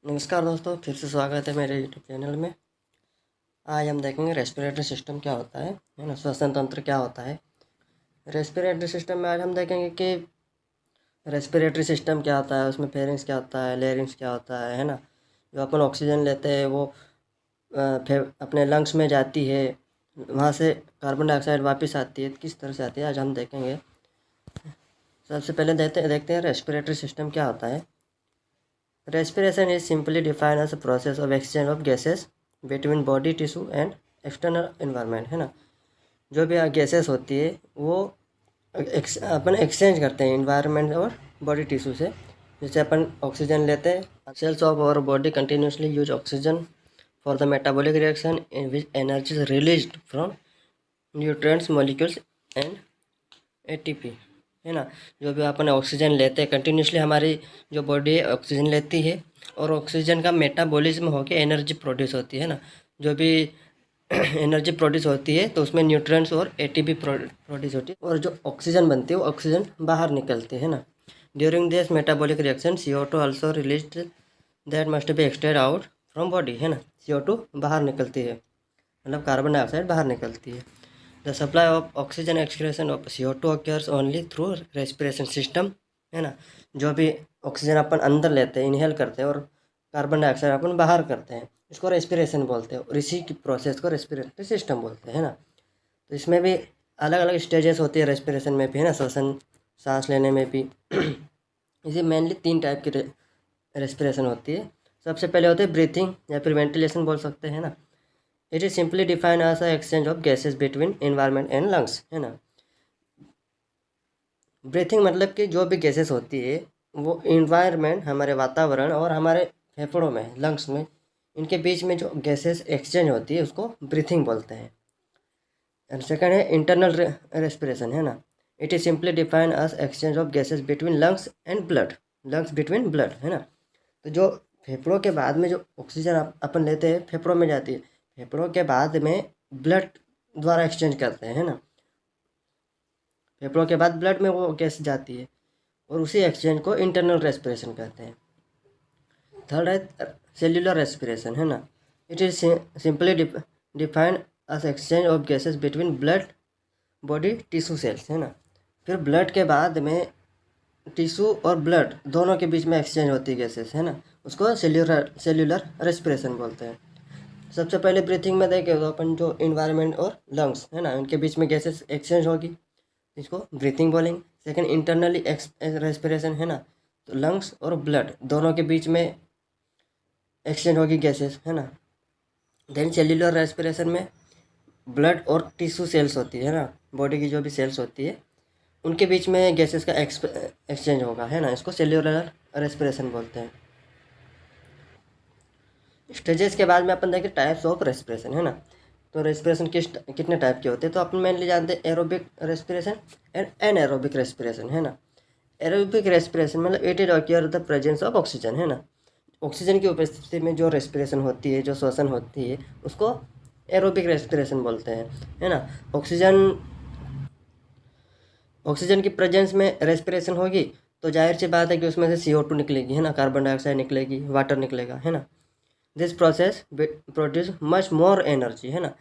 नमस्कार दोस्तों, फिर से स्वागत है मेरे यूट्यूब चैनल में। आज हम देखेंगे रेस्पिरेटरी सिस्टम क्या होता है ना, श्वसन तंत्र क्या होता है। रेस्पिरेटरी सिस्टम में आज हम देखेंगे कि रेस्पिरेटरी सिस्टम क्या होता है, उसमें फेरिंग्स क्या होता है, लेरिंग्स क्या होता है ना। जो अपन ऑक्सीजन लेते हैं वो फिर अपने लंग्स में जाती है, वहाँ से कार्बन डाइऑक्साइड वापस आती है, किस तरह से आती है आज हम देखेंगे। सबसे पहले देखते हैं रेस्पिरेटरी सिस्टम क्या होता है। Respiration is simply defined as a process of exchange of gases between body tissue and external environment, है ना। जो भी गैसेस होती है वो अपन एक्सचेंज करते हैं इन्वायरमेंट और बॉडी टिश्यू से। जैसे अपन ऑक्सीजन लेते हैं, cells of our body continuously use oxygen for the metabolic reaction in which energy is released from nutrients molecules and ATP, है ना। जो भी अपन ऑक्सीजन लेते हैं कंटिन्यूसली, हमारी जो बॉडी ऑक्सीजन लेती है और ऑक्सीजन का मेटाबॉलिज्म होकर एनर्जी प्रोड्यूस होती है ना। जो भी एनर्जी प्रोड्यूस होती है तो उसमें न्यूट्रिएंट्स और एटीपी प्रोड्यूस होती है, और जो ऑक्सीजन बनती है वो ऑक्सीजन बाहर निकलती है ना। During this metabolic reaction CO2 also released that must be एक्सटेड out from body, है ना। CO2 बाहर निकलती है, मतलब कार्बन डाइऑक्साइड बाहर निकलती है। The supply of oxygen excretion of CO2 occurs only through respiration system, है ना। जो भी ऑक्सीजन अपन अंदर लेते हैं, इनहेल करते हैं, और कार्बन डाइऑक्साइड अपन बाहर करते हैं, इसको रेस्पिरेशन बोलते हैं, और इसी की प्रोसेस को रेस्पिरेटरी सिस्टम बोलते हैं, है ना। तो इसमें भी अलग अलग स्टेजेस होती है रेस्पिरेशन में भी, है ना, श्वसन सांस लेने में भी। इसे मेनली 3 टाइप की रेस्पिरेशन होती है। सबसे पहले होते हैं ब्रीथिंग या फिर वेंटिलेशन बोल सकते हैं ना। It is simply defined as a exchange of gases between environment and lungs, है ना। ब्रीथिंग मतलब कि जो भी गैसेस होती है वो इन्वायरमेंट, हमारे वातावरण और हमारे फेफड़ों में, लंग्स में, इनके बीच में जो गैसेस एक्सचेंज होती है उसको ब्रीथिंग बोलते हैं। एंड सेकंड है इंटरनल रेस्पिरेशन, है ना। It is simply defined as exchange of gases between lungs and blood, lungs between blood, है ना। तो जो फेफड़ों के बाद में जो ऑक्सीजन अपन लेते हैं फेफड़ों में जाती है, फेफड़ों के बाद में ब्लड द्वारा एक्सचेंज करते हैं, है ना। फेफड़ों के बाद ब्लड में वो गैस जाती है और उसी एक्सचेंज को इंटरनल रेस्पिरेशन कहते हैं। थर्ड है सेल्यूलर रेस्पिरेशन, है ना। It is simply defined as exchange of gases between blood body tissue cells, है ना। फिर ब्लड के बाद में टिश्यू और ब्लड दोनों के बीच में एक्सचेंज होती है गैसेस, है ना, उसको सेल्यूलर रेस्पिरेशन बोलते हैं। सबसे पहले ब्रीथिंग में देखें तो अपन जो इन्वायरमेंट और लंग्स, है ना, उनके बीच में गैसेस एक्सचेंज होगी, इसको ब्रीथिंग बोलेंगे। सेकंड इंटरनली रेस्पिरेशन, है ना, तो लंग्स और ब्लड दोनों के बीच में एक्सचेंज होगी गैसेस, है ना। देन सेल्यूलर रेस्पिरेशन में ब्लड और टिश्यू सेल्स होती है ना, बॉडी की जो भी सेल्स होती है उनके बीच में गैसेस का एक्सचेंज होगा, है ना, इसको सेल्यूलर रेस्पिरेशन बोलते हैं। स्टेजेस के बाद में अपन देखें टाइप्स ऑफ रेस्पिरेशन, है ना। तो रेस्पिरेशन कितने टाइप के होते हैं, तो अपन मेनली जानते हैं aerobic respiration and anaerobic respiration, है ना। एरोबिक रेस्पिरेशन मतलब it is occur the presence of oxygen, है ना। ऑक्सीजन की उपस्थिति में जो रेस्पिरेशन होती है, जो श्वसन होती है, उसको एरोबिक रेस्पिरेशन बोलते हैं, है ना। ऑक्सीजन की प्रेजेंस में रेस्पिरेशन होगी तो जाहिर सी बात है कि उसमें से CO2 निकलेगी, है ना, कार्बन डाइऑक्साइड निकलेगी, वाटर निकलेगा, है ना। This process produce much more energy, है ना।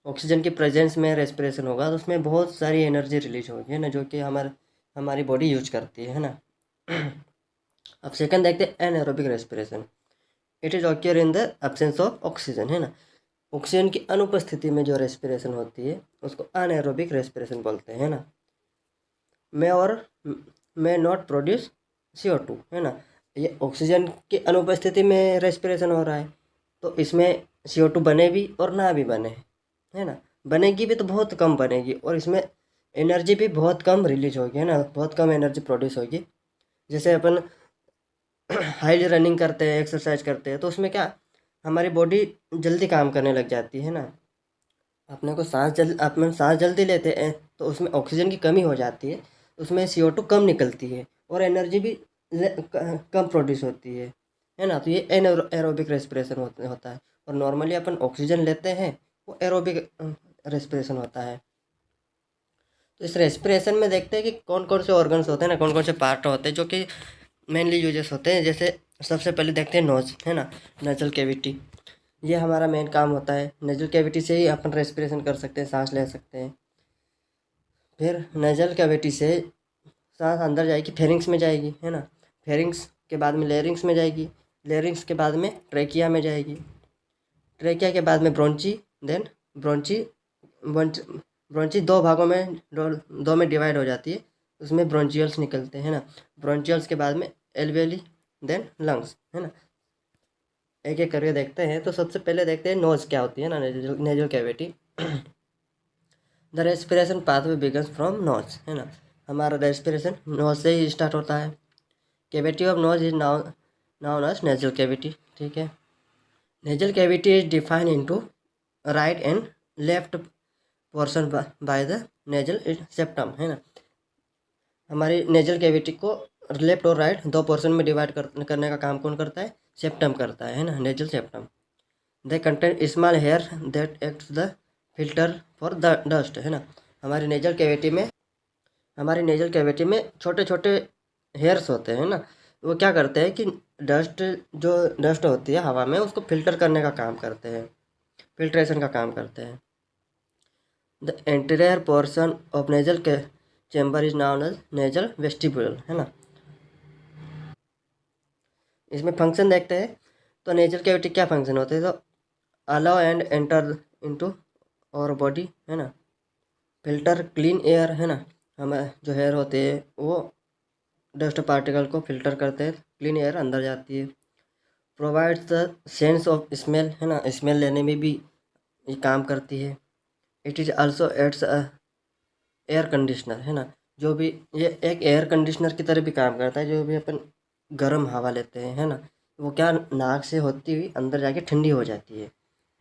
ऑक्सीजन की प्रेजेंस में रेस्पिरेशन होगा तो उसमें बहुत सारी एनर्जी रिलीज होगी, है ना, जो कि हमारी बॉडी यूज करती है ना। अब सेकंड देखते हैं anaerobic respiration. It is occur in the absence of oxygen, है ना। ऑक्सीजन की अनुपस्थिति में जो रेस्पिरेशन होती है उसको अनएरोबिक रेस्पिरेशन बोलते हैं ना। मे नॉट प्रोड्यूस CO2, है ना। ये ऑक्सीजन की अनुपस्थिति में रेस्पिरेशन हो रहा है तो इसमें CO2 बने भी और ना भी बने, है ना। बनेगी भी तो बहुत कम बनेगी और इसमें एनर्जी भी बहुत कम रिलीज होगी, है ना, बहुत कम एनर्जी प्रोड्यूस होगी। जैसे अपन हाईली रनिंग करते हैं, एक्सरसाइज करते हैं, तो उसमें क्या हमारी बॉडी जल्दी काम करने लग जाती है ना। अपन सांस जल्दी लेते हैं तो उसमें ऑक्सीजन की कमी हो जाती है, उसमें CO2 कम निकलती है और एनर्जी भी कम प्रोड्यूस होती है ना। तो ये एरोबिक रेस्पिरेशन होता है। और नॉर्मली अपन ऑक्सीजन लेते हैं वो एरोबिक रेस्पिरेशन होता है। तो इस रेस्पिरेशन में देखते हैं कि कौन कौन से ऑर्गन्स होते हैं ना, कौन कौन से पार्ट होते हैं जो कि मेनली यूजेस होते हैं। जैसे सबसे पहले देखते हैं नोज, है ना, नेजल कैविटी। ये हमारा मेन काम होता है। नेजल कैविटी से ही अपन रेस्पिरेशन कर सकते हैं, सांस ले सकते हैं। फिर नेजल कैविटी से सांस अंदर जाएगी, फेरिंग्स में जाएगी, है ना। फेरिंग्स के बाद में लेरिंग्स में जाएगी। लेरिंग्स के बाद में ट्रेकिया में जाएगी। ट्रेकिया के बाद में ब्रोंची, देन ब्रोंची। ब्रोंची दो भागों में, दो में डिवाइड हो जाती है। उसमें ब्रोंचियल्स निकलते हैं ना। ब्रोंचियल्स के बाद में एल्वेली, देन लंग्स, है ना। एक एक करके देखते हैं। तो सबसे पहले देखते हैं नोज क्या होती है ना, nasal cavity. The respiration pathway begins from knows, है ना। हमारा रेस्पिरेशन नोज से ही स्टार्ट होता है। Cavity of nose is known as nasal cavity, ठीक है। Nasal cavity is defined into right and left portion by the nasal septum, है ना। हमारी नेजल कैविटी को लेफ्ट और राइट दो पोर्शन में डिवाइड करने का काम कौन करता है? सेप्टम करता है ना, nasal septum. They contain small hair that acts the filter for the dust, है ना। हमारी नेजल कैविटी में छोटे छोटे हेयर्स होते हैं ना। वो क्या करते हैं कि डस्ट होती है हवा में, उसको फिल्टर करने का काम करते हैं, फिल्ट्रेशन का काम करते हैं। The anterior portion of nasal के chamber is known as nasal vestibule, है ना। इसमें फंक्शन देखते हैं। तो नेजल कैविटी क्या फंक्शन होते हैं? तो अलाउ एंड एंटर इनटू और बॉडी, है ना। फिल्टर क्लीन एयर, है ना। हमें जो हेयर होते हैं वो डस्ट पार्टिकल को फिल्टर करते हैं, क्लीन एयर अंदर जाती है। Provides the sense of smell, है ना, स्मेल लेने में भी ये काम करती है। It is also aids air conditioner, है ना। जो भी ये एक एयर कंडीशनर की तरह भी काम करता है। जो भी अपन गर्म हवा लेते हैं, है ना, वो क्या नाक से होती हुई अंदर जाके ठंडी हो जाती है।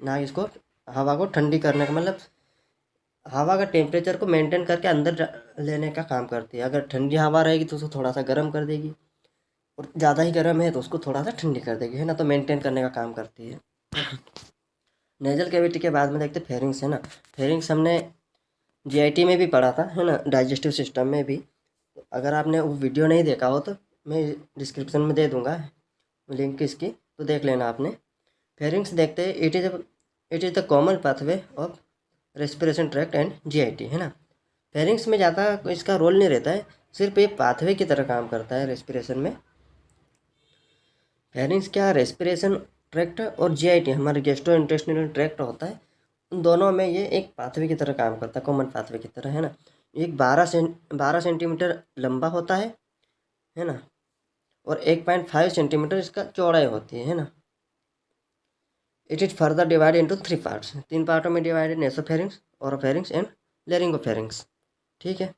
नाक इसको हवा को ठंडी करने का मतलब हवा का टेम्परेचर को मेंटेन करके अंदर लेने का काम करती है। अगर ठंडी हवा रहेगी तो उसको थोड़ा सा गर्म कर देगी, और ज़्यादा ही गर्म है तो उसको थोड़ा सा ठंडी कर देगी, है ना। तो मेंटेन करने का काम करती है। नेजल कैविटी के बाद में देखते फेरिंग्स, है ना। फेरिंग्स हमने जीआईटी में भी पढ़ा था, है ना, डाइजेस्टिव सिस्टम में भी। अगर आपने वो वीडियो नहीं देखा हो तो मैं डिस्क्रिप्शन में दे दूँगा लिंक इसकी, तो देख लेना आपने। फेरिंग्स देखते हैं। It is the common pathway of respiration tract and GIT, है ना। फेरिंग्स में ज़्यादा इसका रोल नहीं रहता है, सिर्फ ये पाथवे की तरह काम करता है रेस्पिरेशन में। फेरिंग्स क्या, रेस्पिरेशन ट्रैक्ट और जीआईटी हमारे गैस्ट्रो इंटेस्टिनल ट्रैक्ट होता है, उन दोनों में ये एक पाथवे की तरह काम करता है, कॉमन पाथवे की तरह, है ना। एक 12 सेंटीमीटर लंबा होता है ना, और 1.5 सेंटीमीटर इसका चौड़ाई होती है ना। It is further divide into 3 parts, 3 पार्टों में divided, nasopharynx, oropharynx and laryngopharynx, ठीक है।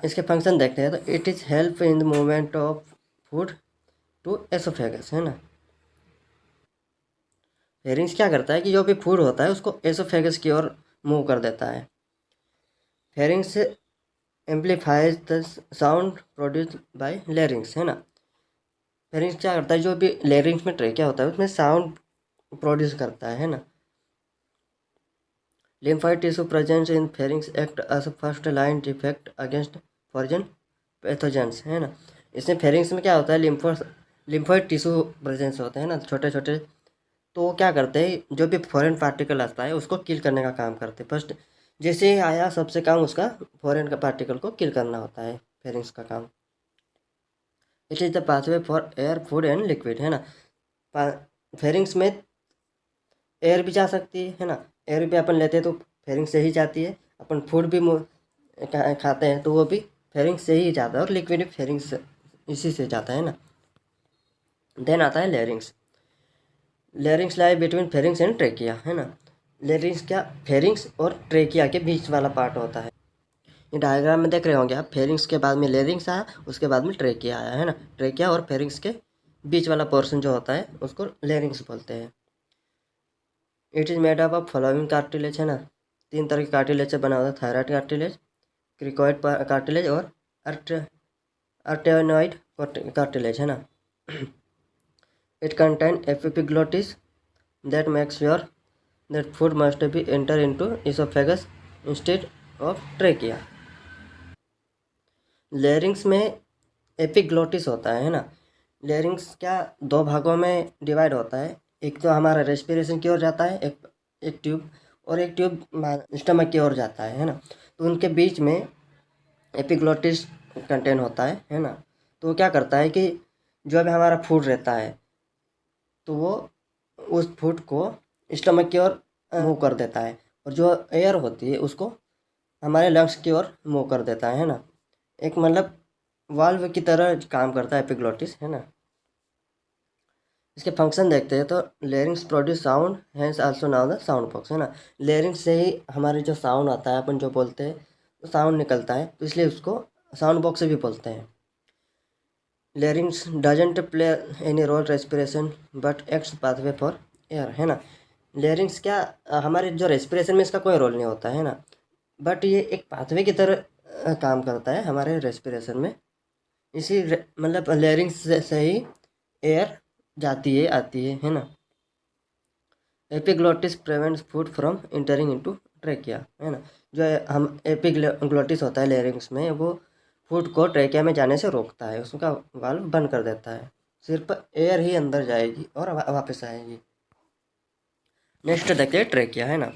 इसके फंक्शन देखते हैं। तो it is help in the movement of food to esophagus, है ना। फेरिंग्स क्या करता है कि जो भी फूड होता है उसको एसोफेगस की ओर मूव कर देता है। Pharynx amplifies the sound produce by larynx, है ना। फेरिंग्स क्या करता है, जो भी लेरिंग्स में ट्रेकिया होता है उसमें साउंड प्रोड्यूस करता है ना। Lymphoid tissue presence in pharynx act as first line defect against foreign pathogens, है ना। इसमें फेरिंग्स में क्या होता है, लिम्फोइड टिश्यू प्रेजेंस होते हैं ना, छोटे छोटे। तो वो क्या करते हैं, जो भी फॉरेन पार्टिकल आता है उसको किल करने का काम करते हैं। फर्स्ट जैसे ही आया सबसे काम उसका फॉरेन का पार्टिकल को किल करना होता है, फेरिंग्स का काम। It is the pathway for air, food and liquid, है ना। फेरिंग्स में एयर भी जा सकती है ना। एयर भी अपन लेते हैं तो फेरिंग से ही जाती है। अपन फूड भी खाते हैं तो वो भी फेरिंग से ही जाता है, और लिक्विड भी फेरिंग से इसी से जाता है ना। देन आता है larynx. Larynx lie between pharynx and trachea, है ना। लेरिंग्स क्या, फेरिंग्स और ट्रेकिया के बीच वाला पार्ट होता है। ये डायग्राम में देख रहे होंगे आप, फेरिंग्स के बाद में लेरिंग्स आया, उसके बाद में ट्रेकिया आया, है ना। ट्रेकिया और फेरिंग्स के बीच वाला पोर्शन जो होता है उसको लेरिंग्स बोलते हैं। It is made up of following cartilage, है ना। 3 तरह के कार्टिलेज से बना होता है, थायराइड कार्टिलेज, क्रिकॉइड कार्टिलेज और अर्टेनोइड कार्टिलेज, है ना। It contain epiglottis that make sure that food must be enter into oesophagus instead of trachea. Larynx में एपिग्लोटिस होता है ना। लेरिंग्स क्या दो भागों में डिवाइड होता है, एक तो हमारा रेस्पिरेशन की ओर जाता है, एक ट्यूब, और एक ट्यूब स्टमक की ओर जाता है ना। तो उनके बीच में एपिग्लोटिस कंटेन होता है ना। तो वो क्या करता है कि जो भी हमारा फूड रहता है तो वो उस फूड को स्टमक की ओर मूव कर देता है, और जो एयर होती है उसको हमारे लंग्स की ओर मूव कर देता है ना। एक मतलब वाल्व की तरह काम करता है एपिग्लोटिस, है ना। इसके फंक्शन देखते हैं तो larynx produce sound, hence also known the sound box, है ना। लेरिंग्स से ही हमारे जो साउंड आता है, अपन जो बोलते हैं तो साउंड निकलता है, तो इसलिए उसको साउंड बॉक्स भी बोलते हैं। Larynx doesn't play any role respiration but acts pathway for air, है ना। लेरिंग्स क्या हमारे जो रेस्पिरेशन में इसका कोई रोल नहीं होता है ना, बट ये एक पाथवे की तरह काम करता है हमारे रेस्पिरेशन में। मतलब लेरिंग्स से ही एयर जाती है आती है ना। Epiglottis prevents food from entering into trachea, है ना। जो हम एपिग्लोटिस होता है लेरिंग्स में, वो फूड को ट्रेकिया में जाने से रोकता है, उसका वाल्व बंद कर देता है, सिर्फ एयर ही अंदर जाएगी और वापस आएगी। नेक्स्ट देखते हैं ट्रेकिया, है ना।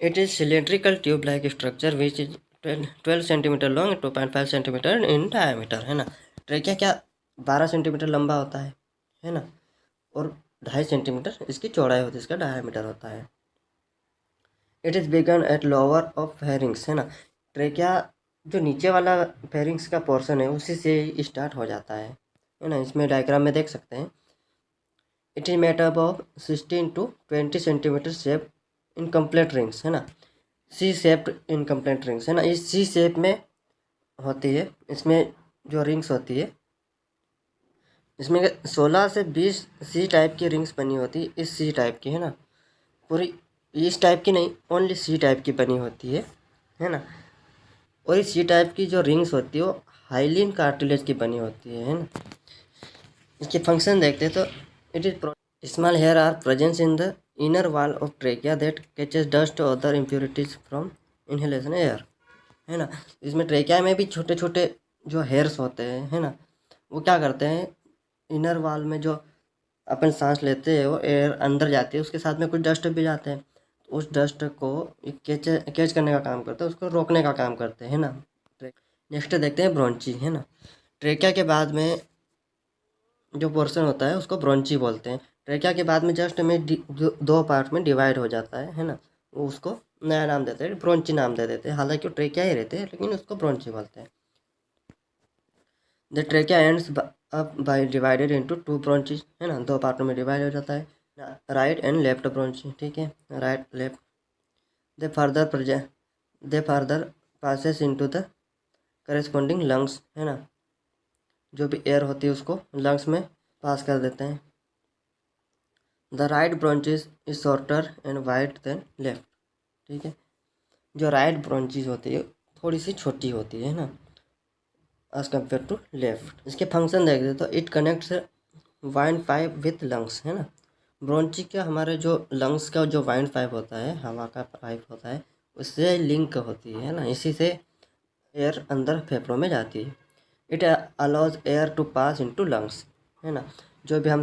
It is cylindrical tube like structure which is 12 centimetre long, 2.5 centimetre in diameter, है ना। ट्रेकिया क्या 12 सेंटीमीटर लंबा होता है ना, और 2.5 सेंटीमीटर इसकी चौड़ाई होती है, इसका डायमीटर होता है। It is begin at lower of pharynx, है ना। ट्रेकिया जो नीचे वाला फेरिंग्स का पोर्शन है उसी से स्टार्ट हो जाता है ना। इसमें डायग्राम में देख सकते हैं। It is made up of 16 to 20 centimetre shape incomplete rings, है ना। सी शेप्ड इनकम्प्लीट रिंग्स, है ना। इस सी शेप में होती है, इसमें जो रिंग्स होती है इसमें 16 से 20 सी टाइप की रिंग्स बनी होती है, इस सी टाइप की, है ना। पूरी इस टाइप की नहीं, ओनली सी टाइप की बनी होती है ना। और इस सी टाइप की जो रिंग्स होती है वो हाइलिन कार्टिलेज की बनी होती है ना। इसके फंक्शन देखते हैं तो it is small hair are presence in the inner wall of trachea that catches dust और other impurities from inhalation air, है ना। इसमें ट्रेकिया में भी छोटे छोटे जो हेयर्स होते हैं, है ना, वो क्या करते हैं, इनर वॉल में जो अपन सांस लेते हैं वो एयर अंदर जाती है, उसके साथ में कुछ डस्ट भी जाते हैं, तो उस डस्ट को कैच करने का काम करते हैं, उसको रोकने का काम करते हैं ना। नेक्स्ट देखते हैं ब्रोंची, है ना। ट्रेकिया के बाद में जो पोर्शन होता है उसको ब्रोंची बोलते हैं। ट्रेकिया के बाद में जस्ट में दो पार्ट में डिवाइड हो जाता है ना। वो उसको नया नाम देते हैं, ब्रोंची नाम दे देते हैं, हालांकि वो ट्रेकिया ही रहते हैं लेकिन उसको ब्रोंची बोलते हैं। The trachea ends up by divided into 2 ब्रोंचेस, है ना, दो पार्टों में डिवाइड हो जाता है, राइट एंड लेफ्ट ब्रोंची, ठीक है, right left. They further they further passes into the corresponding lungs, है ना। जो भी एयर होती है उसको लंग्स में पास कर देते हैं। The right bronchus is shorter and wide than left, ठीक है। जो राइट ब्रोंचेस होती है थोड़ी सी छोटी होती है ना एज कम्पेयर टू लेफ्ट। इसके फंक्शन देखते तो it connects wine pipe with lungs, है ना। ब्रोंची का हमारे जो लंग्स का जो वाइन पाइप होता है, हवा का पाइप होता है, उससे लिंक होती है ना, इसी से एयर अंदर फेफड़ों में जाती है। It allows air to pass into lungs, है ना। जो भी हम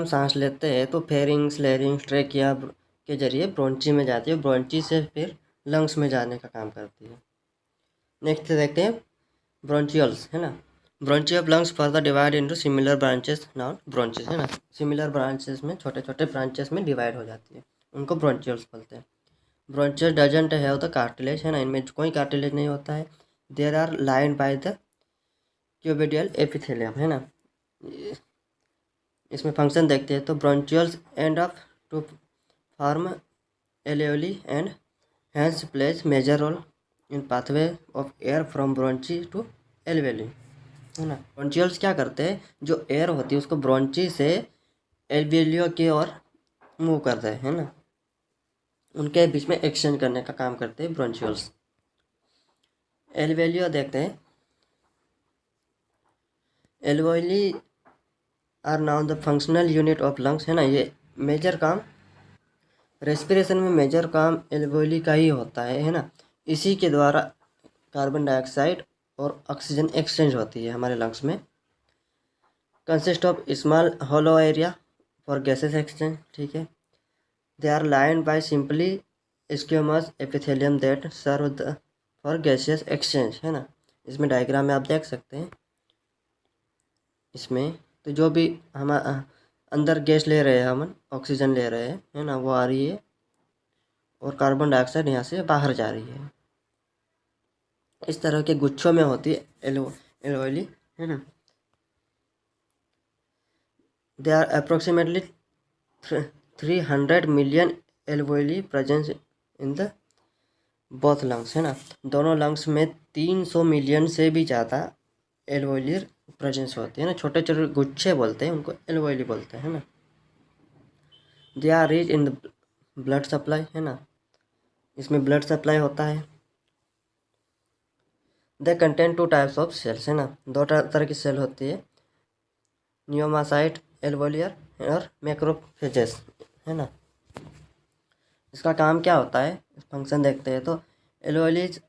सांस लेते हैं तो फेरिंग्स लेरिंग्स ट्रेकिया के जरिए ब्रोंची में जाती है, ब्रोंची से फिर लंग्स में जाने का काम करती है। नेक्स्ट देखते हैं ब्रोंचियल्स, है ना। Bronchi of lungs further divide into similar branches known bronchus, है ना। सिमिलर ब्रांचेस में छोटे छोटे ब्रांचेस में डिवाइड हो जाती है, उनको ब्रोंचियल्स बोलते हैं। Bronchioles doesn't have the cartilage, है ना, इनमें कोई कार्टिलेज नहीं होता है। There are lined by the cuboidal epithelium, है ना। इसमें फंक्शन देखते हैं तो bronchioles end up to form alveoli and hence plays major role in pathway of air from bronchi to alveoli, है ना। ब्रोंचियल्स क्या करते हैं, जो एयर होती है उसको ब्रोंची से एल्वेलियो की ओर मूव करते हैं, है ना, उनके बीच में एक्सचेंज करने का काम करते हैं ब्रोंचियल्स। एल्वेलियो देखते हैं, alveoli are known the functional unit of lungs, है ना। ये मेजर काम रेस्पिरेशन में मेजर काम एल्वेली का ही होता है ना। इसी के द्वारा कार्बन डाइऑक्साइड और ऑक्सीजन एक्सचेंज होती है हमारे लंग्स में। Consist of small hollow area for gases exchange, ठीक है। They are lined by simply squamous epithelium that serve for gaseous exchange, है ना। इसमें डायग्राम में आप देख सकते हैं। इसमें तो जो भी हम अंदर गैस ले रहे हैं, हम ऑक्सीजन ले रहे हैं, है ना, वो आ रही है और कार्बन डाइऑक्साइड यहाँ से बाहर जा रही है। इस तरह के गुच्छों में होती है एल्वेली, है ना। They are approximately 300 million alveoli presence in the both lungs, है ना। दोनों लंग्स में 300 मिलियन से भी ज़्यादा एल्वेली प्रेजेंस होती है ना। छोटे छोटे गुच्छे बोलते हैं उनको, एल्वेली बोलते हैं, है ना। They are rich in the blood supply, है ना। इसमें ब्लड सप्लाई होता है। They contain 2 types of cells, है ना। 2 तरह की सेल होती है, नियोमासाइट एल्वोलियर और मैक्रोफेजेस, है ना। इसका काम क्या होता है, फंक्शन देखते हैं तो alveoli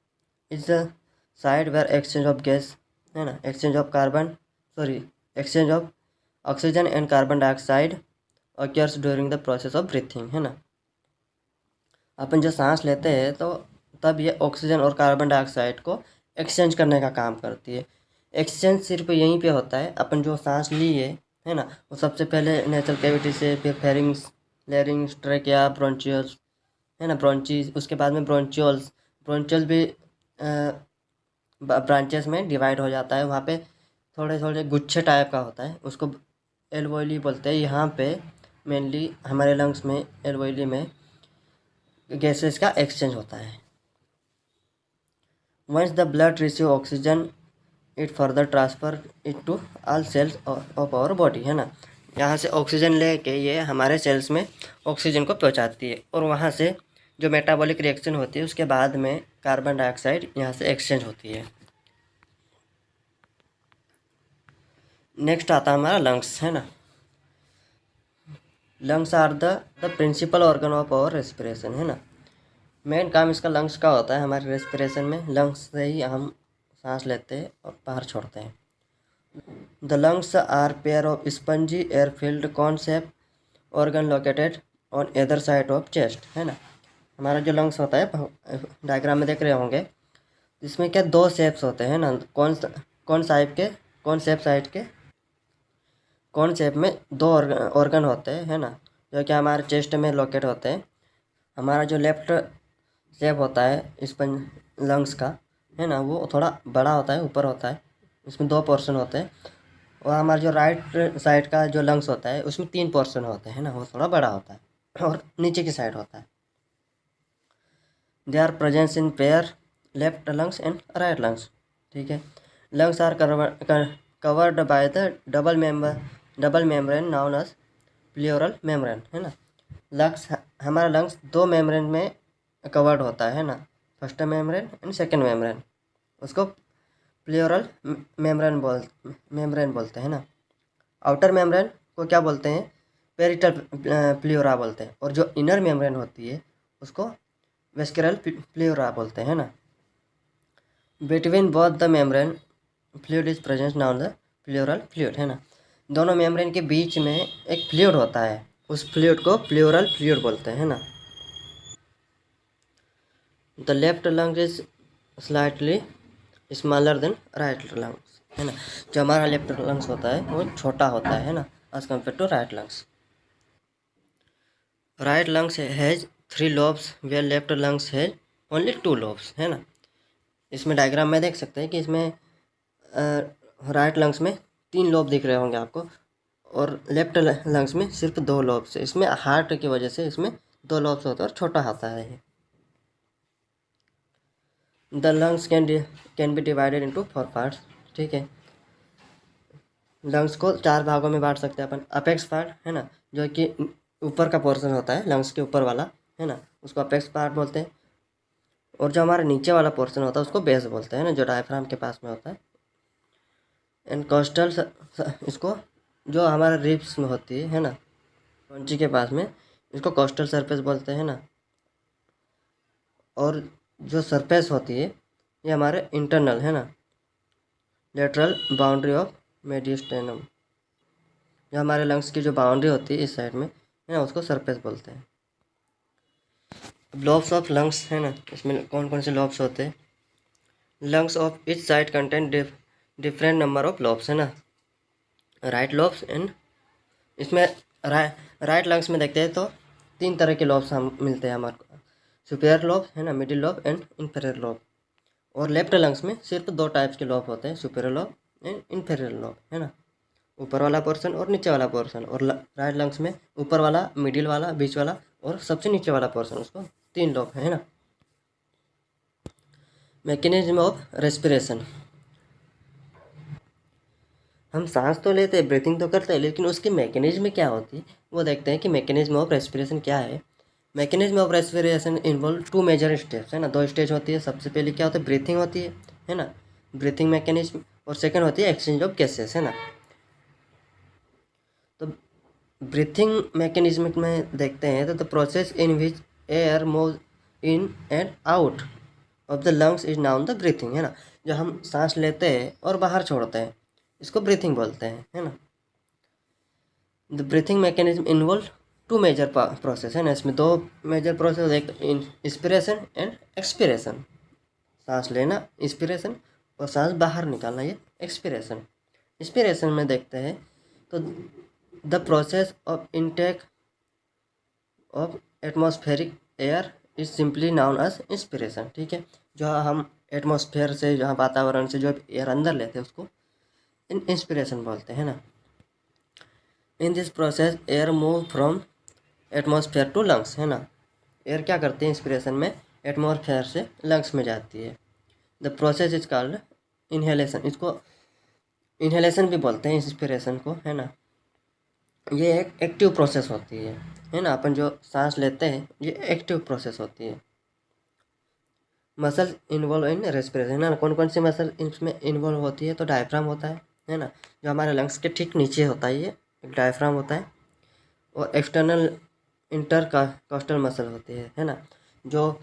is the site where exchange of gas, है ना, exchange of oxygen and carbon dioxide occurs during the process of breathing, है ना। अपन जो सांस लेते हैं तो तब ये ऑक्सीजन और कार्बन डाइऑक्साइड को एक्सचेंज करने का काम करती है। एक्सचेंज सिर्फ यहीं पे होता है, अपन जो सांस लिए है ना, वो सबसे पहले नेचुरल कैविटी से, फिर फेरिंग्स, लैरिंग्स, ट्रैकिया, ब्रोंचियल्स, है ना, ब्रोंचीज, उसके बाद में ब्रोंचियल्स। ब्रोंचियल्स भी ब्रांचेस में डिवाइड हो जाता है, वहाँ पे थोड़े थोड़े गुच्छे टाइप का होता है, उसको एल्वोली बोलते हैं। यहाँ पे मेनली हमारे लंग्स में एल्वोली में गैसेस का एक्सचेंज होता है। Once the blood receive oxygen it further transfer it to all cells of our body, है ना। यहाँ से ऑक्सीजन लेके ये हमारे सेल्स में ऑक्सीजन को पहुँचाती है और वहाँ से जो मेटाबॉलिक रिएक्शन होती है उसके बाद में कार्बन डाइऑक्साइड यहाँ से एक्सचेंज होती है। नेक्स्ट आता है हमारा लंग्स, है ना। Lungs are the principal organ of our respiration, है ना। मेन काम इसका लंग्स का होता है हमारे रेस्पिरेशन में। लंग्स से ही हम सांस लेते हैं और बाहर छोड़ते हैं। The lungs are pair of spongy air filled cone shape organ located on other side of chest, है ना। हमारा जो लंग्स होता है, डायग्राम में देख रहे होंगे, इसमें क्या 2 शेप्स होते हैं ना। कौन शेप साइड के कौन शेप में 2 ऑर्गन होते हैं, है ना, जो कि हमारे चेस्ट में लोकेट होते हैं। हमारा जो लेफ्ट शेप होता है स्पंज लंग्स का, है ना, वो थोड़ा बड़ा होता है, ऊपर होता है, इसमें 2 पोर्शन होते हैं। और हमारा जो राइट साइड का जो लंग्स होता है उसमें 3 पोर्शन होते हैं ना, वो थोड़ा बड़ा होता है और नीचे की साइड होता है। They are presence in pair left lungs and right lungs, ठीक है। Lungs are covered by the double membrane known as pleural membrane, है ना। लंग्स, हमारा लंग्स 2 मेम्ब्रेन में कवर्ड होता है ना, first membrane and second membrane. उसको प्लेउरल मेम्ब्रेन बोलते हैं ना। आउटर मेम्ब्रेन को क्या बोलते हैं, पेरिटल प्लेउरा बोलते हैं। और जो इनर मेम्ब्रेन होती है उसको वेस्करल प्लेउरा बोलते हैं ना। Between both the membrane fluid is present known the pleural fluid, है ना। दोनों मेम्ब्रेन के बीच में एक फ्लूइड होता है, उस फ्लूइड को प्लेउरल फ्लूइड बोलते हैं ना। The left lung is slightly smaller than right lungs, है ना। जो हमारा लेफ्ट लंग्स होता है वो छोटा होता है ना, as compare to right lungs. Right lungs has 3 lobes where left lungs has only 2 lobes, है ना। इसमें डायग्राम में देख सकते हैं कि इसमें राइट लंग्स में 3 लोब दिख रहे होंगे आपको और लेफ्ट लंग्स में सिर्फ 2 lobes है। इसमें हार्ट की वजह से इसमें 2 lobes होते हैं और छोटा होता है ये। The lungs can be divided into 4 parts, ठीक है। लंग्स को 4 भागों में बांट सकते हैं अपन। अपेक्स पार्ट, है ना, जो कि ऊपर का पोर्शन होता है लंग्स के ऊपर वाला, है ना, उसको अपेक्स पार्ट बोलते हैं। और जो हमारा नीचे वाला पोर्शन होता है उसको बेस बोलते हैं ना, जो डायफ्राम के पास में होता है। एंड कोस्टल, इसको जो हमारा रिब्स में होती है ना, पंची के पास में, इसको कोस्टल सरफेस बोलते हैं ना। और जो सरफेस होती है ये हमारे इंटरनल, है ना, लेटरल बाउंड्री ऑफ मेडिस्टेनम, जो हमारे लंग्स की जो बाउंड्री होती है इस साइड में है ना, उसको सरफेस बोलते हैं। लॉब्स ऑफ लंग्स है ना, इसमें कौन कौन से लॉब्स होते हैं? Lungs of each side content different number of lobes है ना, राइट लॉब्स एंड इसमें राइट लंग्स में देखते हैं तो 3 तरह के लॉब्स हम मिलते हैं हमारे को, सुपीरियर लॉब है ना, middle lobe and inferior lobe. और लेफ्ट लंग्स में सिर्फ 2 टाइप्स के लॉब होते हैं, superior lobe and inferior lobe है ना, ऊपर वाला पोर्शन और नीचे वाला पोर्शन। और राइट लंग्स में ऊपर वाला, मिडिल वाला, बीच वाला और सबसे नीचे वाला पोर्शन, उसको 3 लॉब है ना। मैकेनिज्म ऑफ रेस्पिरेशन, हम सांस तो लेते हैं, ब्रीथिंग तो करते हैं, लेकिन उसकी मैकेनिज्म क्या होती है वो देखते हैं कि मैकेनिज्म ऑफ रेस्पिरेशन क्या है। Mechanism of respiration involve 2 major steps है ना, 2 स्टेज होती है। सबसे पहले क्या होता है, ब्रीथिंग होती है ना, ब्रीथिंग मैकेनिज्म। और सेकंड होती है एक्सचेंज ऑफ गैसेस है ना। तो ब्रीथिंग मैकेनिज्म में देखते हैं तो the process in which air move in and out of the lungs is noun the breathing है ना। जो हम सांस लेते हैं और बाहर छोड़ते हैं इसको ब्रीथिंग बोलते हैं है ना। The breathing mechanism involve 2 major process है ना, इसमें 2 मेजर प्रोसेस, एक इंस्पिरेशन एंड एक्सपिरेशन, सांस लेना इंस्पिरेशन और सांस बाहर निकालना ये एक्सपिरेशन। इंस्पिरेशन में देखते हैं तो the process of intake of atmospheric air is simply known as inspiration, ठीक है। जो हम एटमॉस्फेयर से, जहाँ वातावरण से जो एयर अंदर लेते हैं उसको इंस्पिरेशन बोलते हैं ना। In this process air move from atmosphere to lungs है ना। एयर क्या करती है इंस्पिरेशन में, एटमॉस्फेयर से लंग्स में जाती है। The process is called inhalation, इसको इनहेलेशन भी बोलते हैं इंस्पिरेशन को है ना। ये एक एक्टिव प्रोसेस होती है ना, अपन जो सांस लेते हैं ये एक्टिव प्रोसेस होती है। मसल इन्वॉल्व इन रेस्पिरेशन है ना, कौन कौन सी मसल इसमें इन्वॉल्व होती है, तो डायफ्राम होता है ना, जो हमारे लंग्स के ठीक नीचे होता है, ये एक डायफ्राम होता है। और एक्सटर्नल इंटरकॉस्टल मसल होती है ना, जो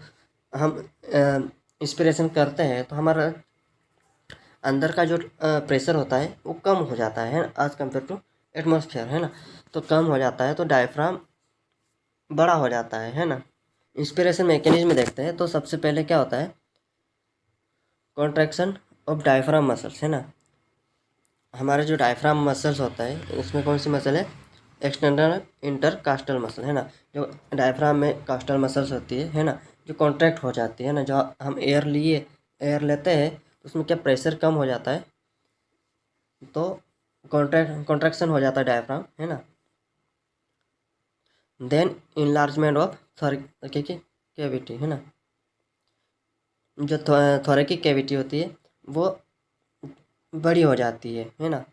हम इंस्पिरेशन करते हैं तो हमारा अंदर का जो प्रेशर होता है वो कम हो जाता है एज कम्पेयर टू एटमॉस्फेयर है ना, तो कम हो जाता है तो डायफ्राम बड़ा हो जाता है ना। इंस्पिरेशन मैकेनिज्म देखते हैं तो सबसे पहले क्या होता है, कॉन्ट्रैक्शन ऑफ डायफ्राम मसल्स है ना। हमारे जो डायफ्राम मसल्स होता है उसमें कौन सी मसल है, एक्सटर्नल इंटरकास्टल मसल है ना, जो डायफ्राम में कास्टल मसल्स होती है ना, जो कॉन्ट्रैक्ट हो जाती है ना। जो हम एयर लेते हैं तो उसमें क्या प्रेशर कम हो जाता है तो कॉन्ट्रैक्शन हो जाता है डायफ्राम है ना। देन इनलार्जमेंट ऑफ थोरैकिक कैविटी है ना, जो थोरैकिक कैविटी होती है वो बड़ी हो जाती है ना।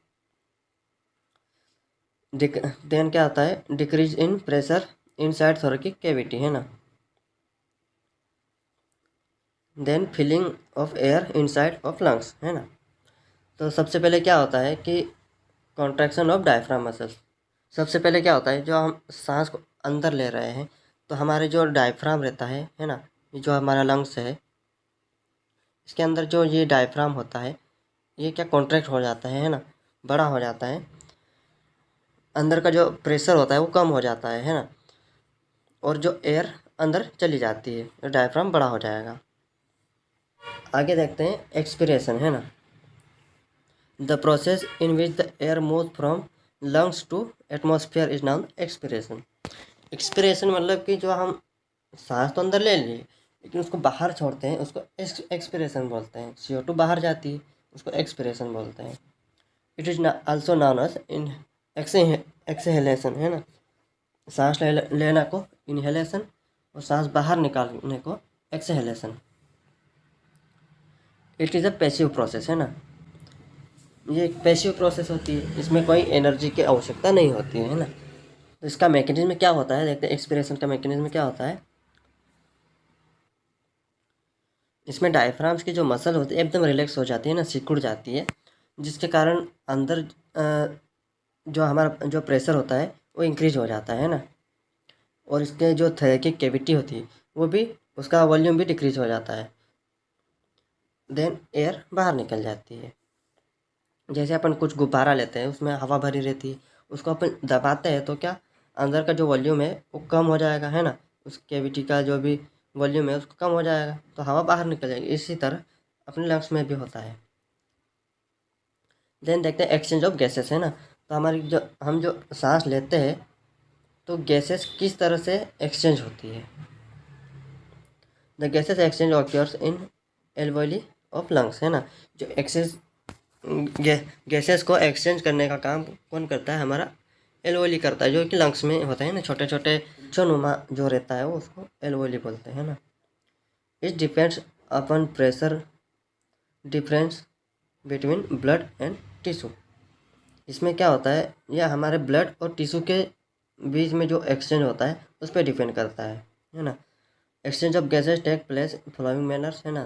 देन क्या आता है, decrease in pressure inside thoracic cavity है ना। Then filling of air inside of lungs है ना। तो सबसे पहले क्या होता है कि कॉन्ट्रैक्शन ऑफ डायफ्राम मसल्स। सबसे पहले क्या होता है, जो हम सांस को अंदर ले रहे हैं तो हमारे जो डायफ्राम रहता है ना, ये जो हमारा लंग्स है इसके अंदर जो ये डायफ्राम होता है ये क्या कॉन्ट्रैक्ट हो जाता है ना, बड़ा हो जाता है। अंदर का जो प्रेशर होता है वो कम हो जाता है ना, और जो एयर अंदर चली जाती है तो डायफ्राम बड़ा हो जाएगा। आगे देखते हैं एक्सपिरेशन है ना, the process in which the air move from lungs to atmosphere is known expiration. Expiration मतलब कि जो हम सांस तो अंदर ले लिए लेकिन उसको बाहर छोड़ते हैं उसको एक्सपिरेशन बोलते हैं। CO2 बाहर जाती है उसको एक्सपिरेशन बोलते हैं। It is also known as in exhalation है ना, सांस लेना को इनहेलेशन और सांस बाहर निकालने को exhalation. It is a passive process है ना, ये एक पैसिव प्रोसेस होती है, इसमें कोई एनर्जी की आवश्यकता नहीं होती है ना। तो इसका मैकेनिज्म क्या होता है, देखते हैं एक्सपिरेशन का मैकेनिज्म क्या होता है। इसमें डायफ्राम्स की जो मसल होती है एकदम रिलैक्स हो जाती है ना, सिकुड़ जाती है, जिसके कारण अंदर जो हमारा जो प्रेशर होता है वो इंक्रीज हो जाता है ना। और इसके जो थोरैकिक कैविटी होती है वो भी, उसका वॉल्यूम भी डिक्रीज हो जाता है। देन एयर बाहर निकल जाती है। जैसे अपन कुछ गुब्बारा लेते हैं, उसमें हवा भरी रहती है, उसको अपन दबाते हैं तो क्या अंदर का जो वॉल्यूम है वो कम हो जाएगा, है ना। उस कैविटी का जो भी वॉल्यूम है उसको कम हो जाएगा, तो हवा बाहर निकल जाएगी। इसी तरह अपने लंग्स में भी होता है। देन देखते हैं एक्सचेंज ऑफ गैसेस, है ना। तो हमारी हम जो सांस लेते हैं तो गैसेस किस तरह से एक्सचेंज होती है। The gases exchange occurs in alveoli of lungs, है ना। जो एक्सेस गैसेस को एक्सचेंज करने का काम कौन करता है, हमारा एल्वोली करता है, जो कि लंग्स में होता है ना, छोटे छोटे चोनुमा जो रहता है वो उसको एल्वोली बोलते हैं ना। It depends upon pressure difference between blood and tissue. इसमें क्या होता है, यह हमारे ब्लड और टिश्यू के बीच में जो एक्सचेंज होता है उस पर डिपेंड करता है ना। Exchange of gases take place following manners, है ना।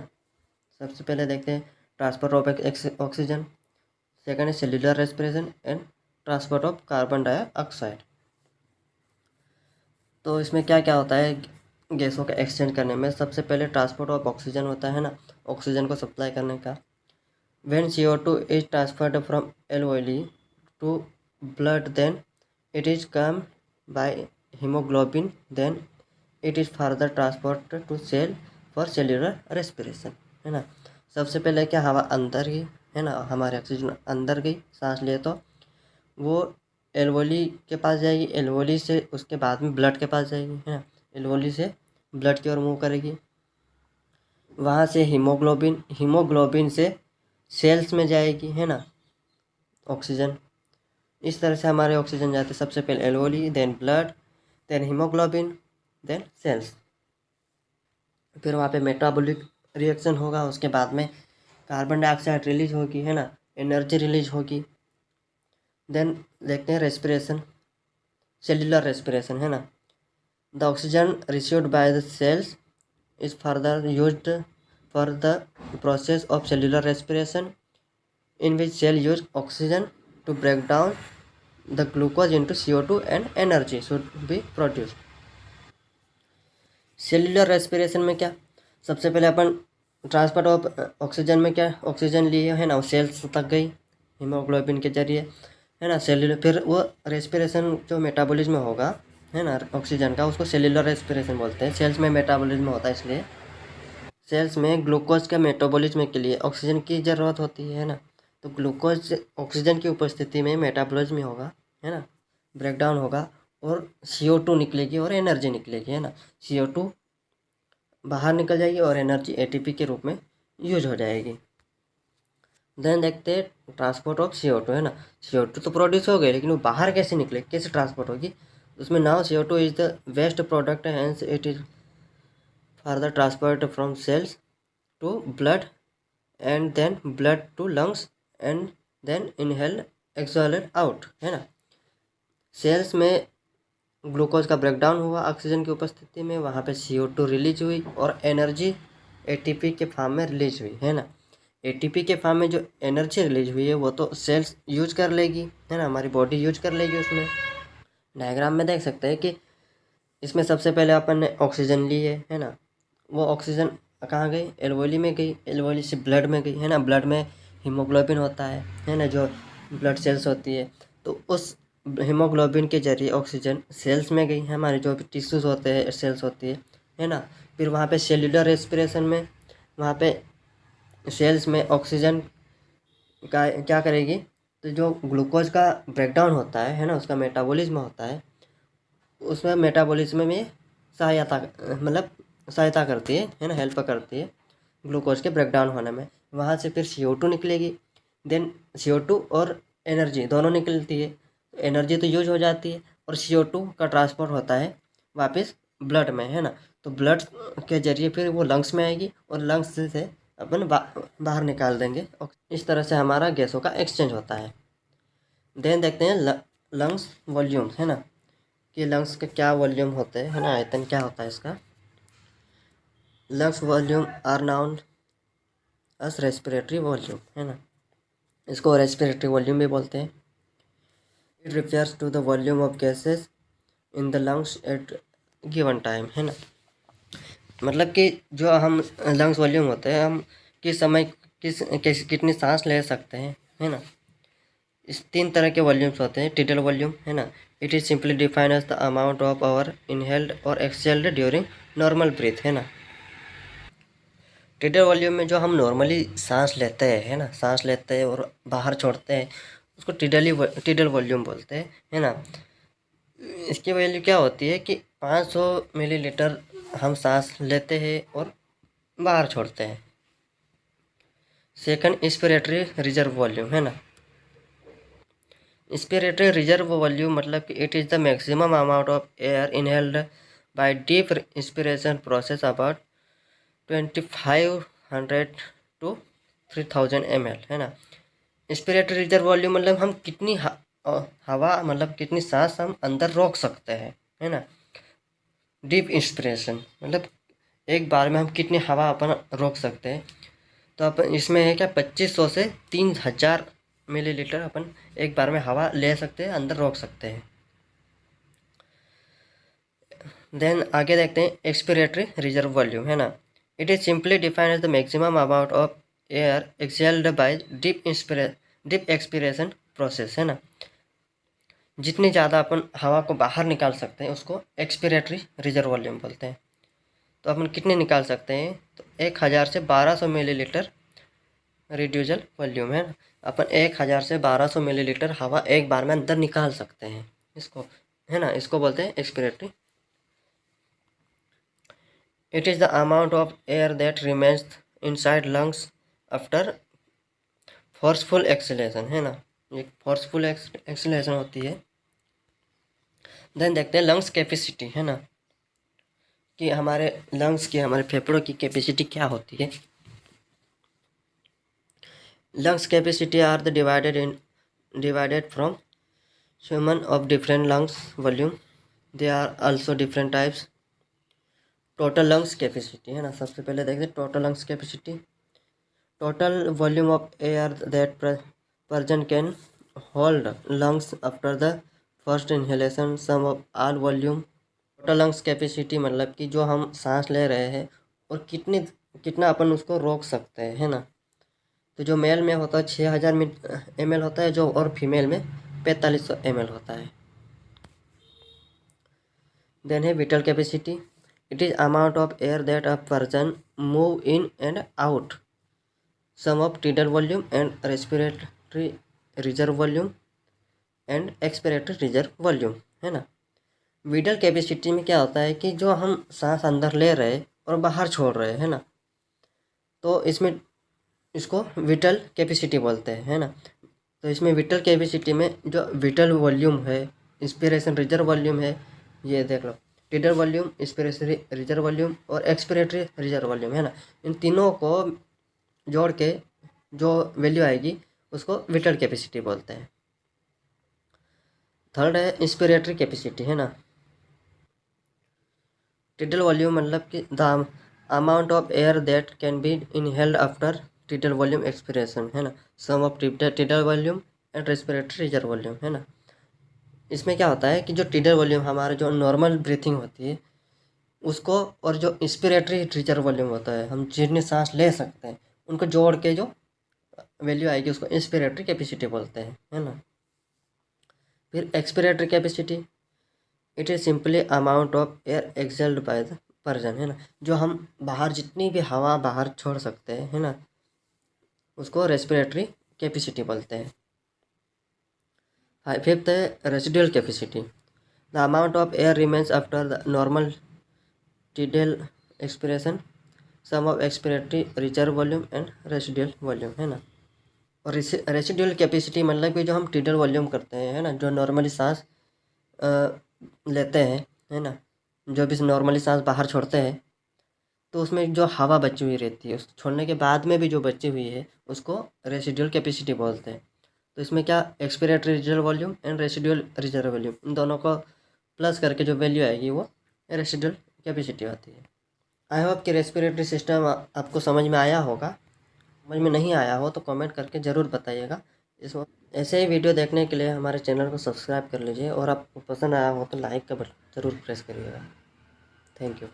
सबसे पहले देखते हैं ट्रांसपोर्ट ऑफ ऑक्सीजन, सेकेंड है cellular respiration and transport of carbon dioxide. तो इसमें क्या क्या होता है गैसों का एक्सचेंज करने में। सबसे पहले ट्रांसपोर्ट ऑफ ऑक्सीजन होता है ना, ऑक्सीजन को सप्लाई करने का। When CO2 is transferred from alveoli to blood then it is come by hemoglobin, then it is further transport to cell for cellular respiration, है ना। सबसे पहले क्या हवा अंदर गई, है ना, हमारे ऑक्सीजन अंदर गई, सांस लिए तो वो एल्वोली के पास जाएगी, एल्वोली से उसके बाद में ब्लड के पास जाएगी, है ना। एल्वोली से ब्लड की ओर मूव करेगी, वहाँ से हीमोग्लोबिन से सेल्स में जाएगी, है ना, ऑक्सीजन। इस तरह से हमारे ऑक्सीजन जाते सबसे पहले alveoli, then blood, then hemoglobin, then cells. फिर वहाँ पे मेटाबॉलिक रिएक्शन होगा, उसके बाद में कार्बन डाइऑक्साइड रिलीज होगी, है ना, एनर्जी रिलीज होगी। देन देखते हैं रेस्पिरेशन, सेल्युलर रेस्पिरेशन, है ना। The oxygen received by the cells is further used for the process of cellular respiration in which cell use oxygen to break down the glucose into CO2 and energy should be produced. Cellular respiration में क्या, सबसे पहले अपन transport of oxygen में क्या oxygen लिए, है ना, वो सेल्स तक गई हीमोग्लोबिन के जरिए, है ना। सेल्युलर फिर वो रेस्पिरेशन जो मेटाबॉलिज्म होगा, है ना, ऑक्सीजन का, उसको सेल्युलर रेस्पिरेशन बोलते हैं। सेल्स में मेटाबॉलिज्म होता है, इसलिए सेल्स में ग्लूकोज के मेटाबॉलिज्म के लिए ऑक्सीजन की ज़रूरत होती है ना। तो ग्लूकोज ऑक्सीजन की उपस्थिति में मेटाबॉलिज्म होगा, है ना, ब्रेकडाउन होगा और CO2 निकलेगी और एनर्जी निकलेगी, है ना। CO2 बाहर निकल जाएगी और एनर्जी ATP के रूप में यूज हो जाएगी। देन देखते हैं ट्रांसपोर्ट ऑफ CO2, है ना। CO2 तो प्रोड्यूस हो गए, लेकिन वो बाहर कैसे निकले, कैसे ट्रांसपोर्ट होगी। उसमें now CO2 is the waste product, hence it is further transport from cells to blood and then blood to lungs and then inhaled exhaled out, है ना। सेल्स में ग्लूकोज का ब्रेकडाउन हुआ ऑक्सीजन की उपस्थिति में, वहाँ पे CO2 रिलीज हुई और एनर्जी ATP के फॉर्म में रिलीज हुई, है ना। ATP के फॉर्म में जो एनर्जी रिलीज हुई है वो तो सेल्स यूज कर लेगी, है ना, हमारी बॉडी यूज कर लेगी। उसमें डायग्राम में देख सकते हैं कि इसमें सबसे पहले अपन ने ऑक्सीजन ली है ना। वो ऑक्सीजन कहाँ गई, एल्वोली में गई, एल्वोली से ब्लड में गई, है ना। ब्लड में हीमोग्लोबिन होता है ना, जो ब्लड सेल्स होती है। तो उस हीमोग्लोबिन के जरिए ऑक्सीजन सेल्स में गई है, हमारे जो भी टिश्यूज़ होते हैं, सेल्स होती है ना। फिर वहाँ पे सेल्युलर रेस्पिरेशन में वहाँ पे सेल्स में ऑक्सीजन का क्या करेगी, तो जो ग्लूकोज का ब्रेकडाउन होता है ना, उसका मेटाबॉलिज्म होता है, उसमें मेटाबॉलिज्म में सहायता मतलब सहायता करती है ना, हेल्प करती है ग्लूकोज के ब्रेकडाउन होने में। वहाँ से फिर CO2 निकलेगी, देन CO2 और एनर्जी दोनों निकलती है। एनर्जी तो यूज हो जाती है और CO2 का ट्रांसपोर्ट होता है वापस ब्लड में, है ना। तो ब्लड के जरिए फिर वो लंग्स में आएगी और लंग्स से अपन बाहर निकाल देंगे। इस तरह से हमारा गैसों का एक्सचेंज होता है। देन देखते हैं लंग्स वॉल्यूम्स, है ना, कि लंग्स का क्या वॉल्यूम होते हैं, है ना, आयतन क्या होता है इसका। Lungs volume are known as respiratory volume, है ना, इसको रेस्पिरेटरी वॉल्यूम भी बोलते हैं। It refers to the volume of gases in the lungs at given time, है ना। मतलब कि जो हम लंग्स वॉल्यूम होते हैं, हम किस समय कितनी सांस ले सकते हैं, है ना। इस 3 तरह के वॉल्यूम्स होते हैं। टिडल वॉल्यूम है ना, it is simply defined as the amount of our inhaled और एक्सहेल्ड ड्यूरिंग नॉर्मल ब्रीथ है ना। टिडल वॉल्यूम में जो हम नॉर्मली सांस लेते हैं है ना, सांस लेते हैं और बाहर छोड़ते हैं, उसको टिडल वॉल्यूम बोलते हैं है ना। इसकी वैल्यू क्या होती है कि 500 मिलीलीटर हम सांस लेते हैं और बाहर छोड़ते हैं। सेकंड, इंस्पिरेटरी रिजर्व वॉल्यूम है ना। इंस्पिरेटरी रिजर्व वॉल्यूम मतलब कि it is the maximum amount of air inhaled by deep inspiration process about 2500 to 3000 ml है ना। इंस्पिरेटरी रिजर्व वॉल्यूम मतलब हम कितनी हवा मतलब कितनी सांस हम अंदर रोक सकते हैं है ना। डीप इंस्पिरेशन मतलब एक बार में हम कितनी हवा अपन रोक सकते हैं। तो अपन इसमें है क्या 2500 से 3000 मिलीलीटर अपन एक बार में हवा ले सकते हैं, अंदर रोक सकते हैं। देन आगे देखते हैं एक्सपिरेटरी रिजर्व वॉल्यूम है ना। It is simply defined as the maximum amount of air exhaled by deep expiration process है ना। जितनी ज़्यादा अपन हवा को बाहर निकाल सकते हैं उसको एक्सपिरेटरी रिजर्व वॉल्यूम बोलते हैं। तो अपन कितने निकाल सकते हैं, तो 1000 से 1200 मिलीलीटर रिड्यूजल वॉल्यूम है ना। अपन 1000 से 1200 मिलीलीटर हवा एक बार में अंदर निकाल सकते हैं, इसको है ना, इसको बोलते हैं expiratory. It is the amount of air that remains inside lungs after forceful acceleration है ना। एक फोर्सफुल एक्सलेशन होती है। देन देखते हैं लंग्स कैपेसिटी है ना, कि हमारे लंग्स की हमारे फेफड़ों की कैपेसिटी क्या होती है। Lungs capacity are the divided from human of different lungs volume, they are also different types. Total lungs capacity है ना, सबसे पहले देखते हैं total lungs capacity. Total volume of air that person can hold lungs after the first inhalation sum of all volume. Total lungs capacity मतलब कि जो हम सांस ले रहे हैं और कितना अपन उसको रोक सकते हैं है ना। तो जो मेल में होता है 6000 ml होता है जो, और फीमेल में 4500 ml होता है। देन है vital capacity, it is amount of air that a person move in and out, sum of tidal volume and respiratory reserve volume and expiratory reserve volume है ना। विटल कैपेसिटी में क्या होता है कि जो हम सांस अंदर ले रहे और बाहर छोड़ रहे हैं ना, तो इसमें इसको विटल कैपेसिटी बोलते हैं है ना। तो इसमें विटल कैपेसिटी में जो विटल वॉल्यूम है, इंस्पिरेशन रिजर्व वॉल्यूम है, ये देख लो tidal volume, inspiratory reserve volume और एक्सपिरेटरी रिजर्व वॉल्यूम है ना। इन तीनों को जोड़ के जो वैल्यू आएगी उसको विटल कैपेसिटी बोलते हैं। थर्ड है इंस्पिरेटरी कैपेसिटी है ना। टिडल वॉल्यूम मतलब कि the amount of air that can be inhaled after tidal volume expiration है ना, sum of tidal volume and respiratory reserve volume है ना। इसमें क्या होता है कि जो टिडल वॉल्यूम हमारा जो नॉर्मल ब्रीथिंग होती है उसको, और जो इंस्पिरेटरी रिजर्व वॉल्यूम होता है हम जितनी सांस ले सकते हैं, उनको जोड़ के जो वैल्यू आएगी उसको इंस्पिरेटरी कैपेसिटी बोलते हैं है ना। फिर expiratory capacity, it is simply amount of air exhaled by the person है ना। जो हम बाहर जितनी भी हवा बाहर छोड़ सकते हैं है ना, उसको रेस्पिरेटरी कैपेसिटी बोलते हैं। फिफ्थ है residual capacity, the amount of air remains after the normal tidal expiration, sum of expiratory reserve volume and residual volume है ना। और रेसिडुअल कैपेसिटी मतलब कि जो हम टिडल वॉल्यूम करते हैं है ना, जो नॉर्मली सांस लेते हैं है ना, जो भी नॉर्मली सांस बाहर छोड़ते हैं, तो उसमें जो हवा बची हुई रहती है उस छोड़ने के बाद में भी जो बची हुई है उसको रेसिडुअल कैपेसिटी बोलते हैं। तो इसमें क्या expiratory reserve volume and residual reserve volume इन दोनों को प्लस करके जो वैल्यू आएगी वो रेसिडुअल कैपेसिटी होती है। आई होप कि रेस्पिरेटरी सिस्टम आपको समझ में आया होगा। समझ में नहीं आया हो तो कमेंट करके ज़रूर बताइएगा। इस ऐसे ही वीडियो देखने के लिए हमारे चैनल को सब्सक्राइब कर लीजिए, और आपको पसंद आया हो तो लाइक का बटन ज़रूर प्रेस करिएगा। Thank you.